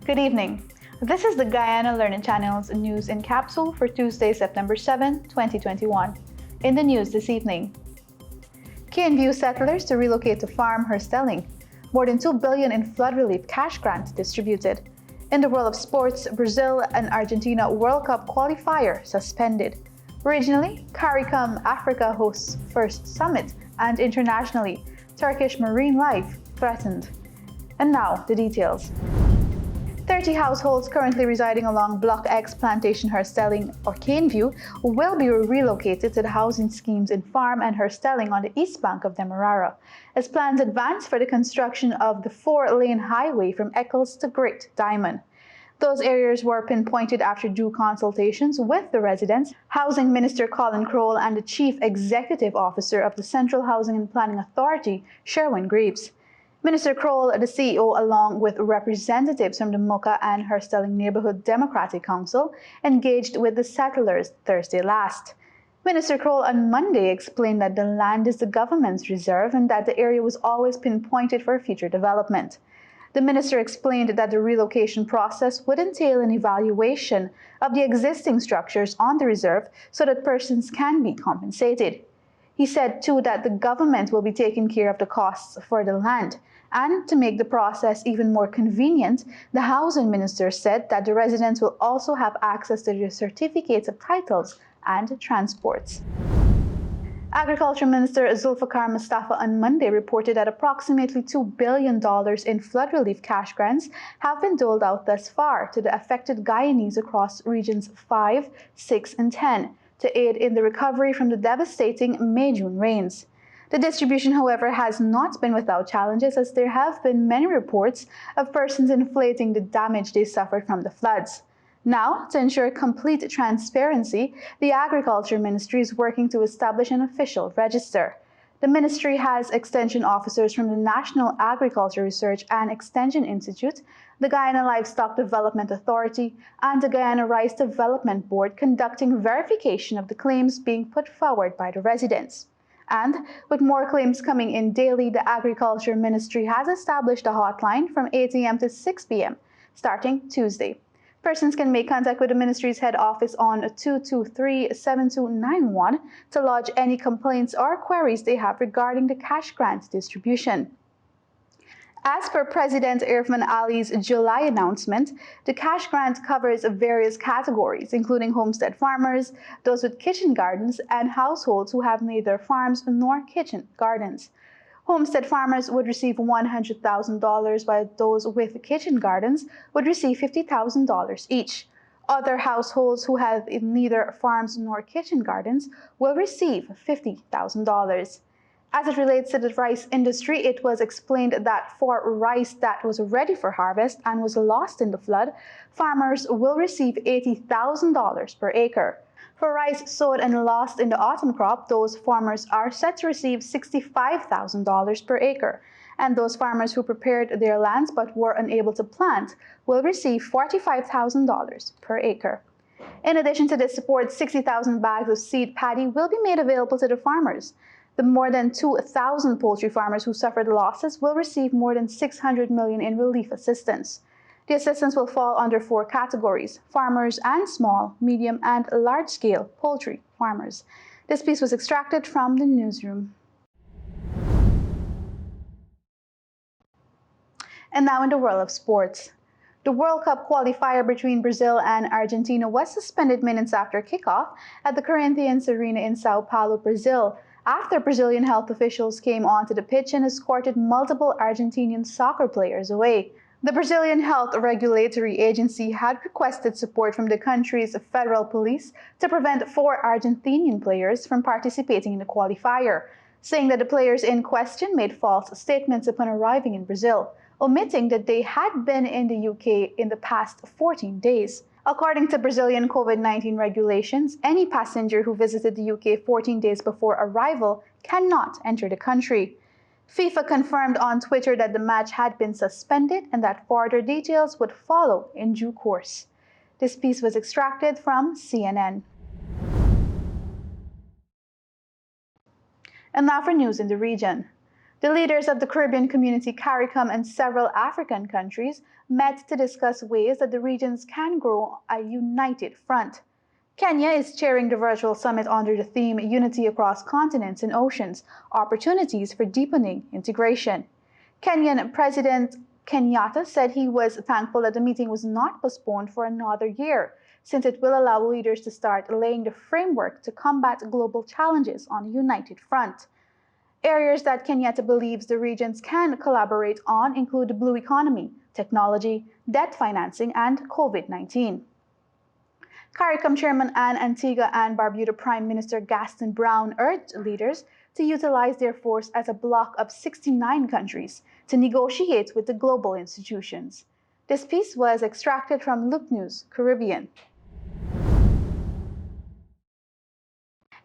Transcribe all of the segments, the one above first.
Good evening. This is the Guyana Learning Channel's news in capsule for Tuesday, September 7, 2021. In the news this evening, KNVU settlers to relocate to Farm Herstelling. More than $2 billion in flood relief cash grant distributed. In the world of sports, Brazil and Argentina World Cup qualifier suspended. Regionally, CARICOM Africa hosts first summit, and internationally, Turkish marine life threatened. And now, the details. 30 households currently residing along Block X Plantation Herstelling or KNVU will be relocated to the housing schemes in Farm and Herstelling on the east bank of Demerara, as plans advance for the construction of the 4-lane highway from Eccles to Great Diamond. Those areas were pinpointed after due consultations with the residents, Housing Minister Colin Crowell and the Chief Executive Officer of the Central Housing and Planning Authority, Sherwin Greaves. Minister Crowell, the CEO, along with representatives from the Mocha and Herstelling Neighborhood Democratic Council, engaged with the settlers Thursday last. Minister Crowell on Monday explained that the land is the government's reserve and that the area was always pinpointed for future development. The minister explained that the relocation process would entail an evaluation of the existing structures on the reserve so that persons can be compensated. He said, too, that the government will be taking care of the costs for the land. And to make the process even more convenient, the housing minister said that the residents will also have access to their certificates of titles and transports. Agriculture Minister Zulfikar Mustafa on Monday reported that approximately $2 billion in flood relief cash grants have been doled out thus far to the affected Guyanese across regions 5, 6, and 10 to aid in the recovery from the devastating May-June rains. The distribution, however, has not been without challenges, as there have been many reports of persons inflating the damage they suffered from the floods. Now, to ensure complete transparency, the Agriculture Ministry is working to establish an official register. The ministry has extension officers from the National Agriculture Research and Extension Institute, the Guyana Livestock Development Authority, and the Guyana Rice Development Board conducting verification of the claims being put forward by the residents. And with more claims coming in daily, the Agriculture Ministry has established a hotline from 8 a.m. to 6 p.m. starting Tuesday. Persons can make contact with the ministry's head office on 223-7291 to lodge any complaints or queries they have regarding the cash grant distribution. As per President Irfan Ali's July announcement, the cash grant covers various categories, including homestead farmers, those with kitchen gardens, and households who have neither farms nor kitchen gardens. Homestead farmers would receive $100,000, while those with kitchen gardens would receive $50,000 each. Other households who have neither farms nor kitchen gardens will receive $50,000. As it relates to the rice industry, it was explained that for rice that was ready for harvest and was lost in the flood, farmers will receive $80,000 per acre. For rice sowed and lost in the autumn crop, those farmers are set to receive $65,000 per acre, and those farmers who prepared their lands but were unable to plant will receive $45,000 per acre. In addition to this support, 60,000 bags of seed paddy will be made available to the farmers. The more than 2,000 poultry farmers who suffered losses will receive more than $600 million in relief assistance. The assistance will fall under 4 categories: farmers and small, medium, and large-scale poultry farmers. This piece was extracted from the newsroom. And now in the world of sports. The World Cup qualifier between Brazil and Argentina was suspended minutes after kickoff at the Corinthians Arena in Sao Paulo, Brazil, after Brazilian health officials came onto the pitch and escorted multiple Argentinian soccer players away. The Brazilian Health Regulatory Agency had requested support from the country's federal police to prevent 4 Argentinian players from participating in the qualifier, saying that the players in question made false statements upon arriving in Brazil, omitting that they had been in the UK in the past 14 days. According to Brazilian COVID-19 regulations, any passenger who visited the UK 14 days before arrival cannot enter the country. FIFA confirmed on Twitter that the match had been suspended and that further details would follow in due course. This piece was extracted from CNN. And now for news in the region. The leaders of the Caribbean community, CARICOM, and several African countries met to discuss ways that the regions can grow a united front. Kenya is chairing the virtual summit under the theme Unity Across Continents and Oceans, Opportunities for Deepening Integration. Kenyan President Kenyatta said he was thankful that the meeting was not postponed for another year, since it will allow leaders to start laying the framework to combat global challenges on a united front. Areas that Kenyatta believes the regions can collaborate on include the blue economy, technology, debt financing, and COVID-19. CARICOM Chairman and Antigua and Barbuda Prime Minister Gaston Brown urged leaders to utilize their force as a bloc of 69 countries to negotiate with the global institutions. This piece was extracted from Look News Caribbean.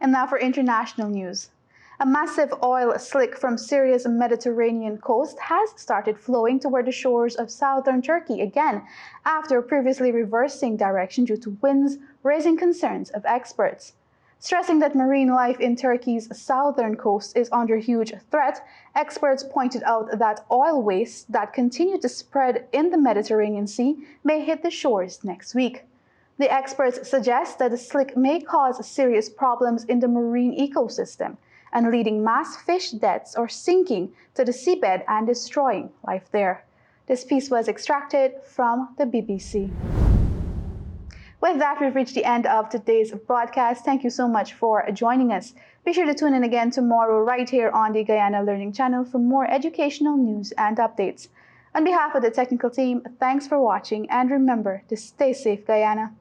And now for international news. A massive oil slick from Syria's Mediterranean coast has started flowing toward the shores of southern Turkey again, after previously reversing direction due to winds, raising concerns of experts. Stressing that marine life in Turkey's southern coast is under huge threat, experts pointed out that oil wastes that continue to spread in the Mediterranean Sea may hit the shores next week. The experts suggest that the slick may cause serious problems in the marine ecosystem, and leading mass fish deaths or sinking to the seabed and destroying life there. This piece was extracted from the BBC. With that, we've reached the end of today's broadcast. Thank you so much for joining us. Be sure to tune in again tomorrow right here on the Guyana Learning Channel for more educational news and updates. On behalf of the technical team, thanks for watching, and remember to stay safe, Guyana.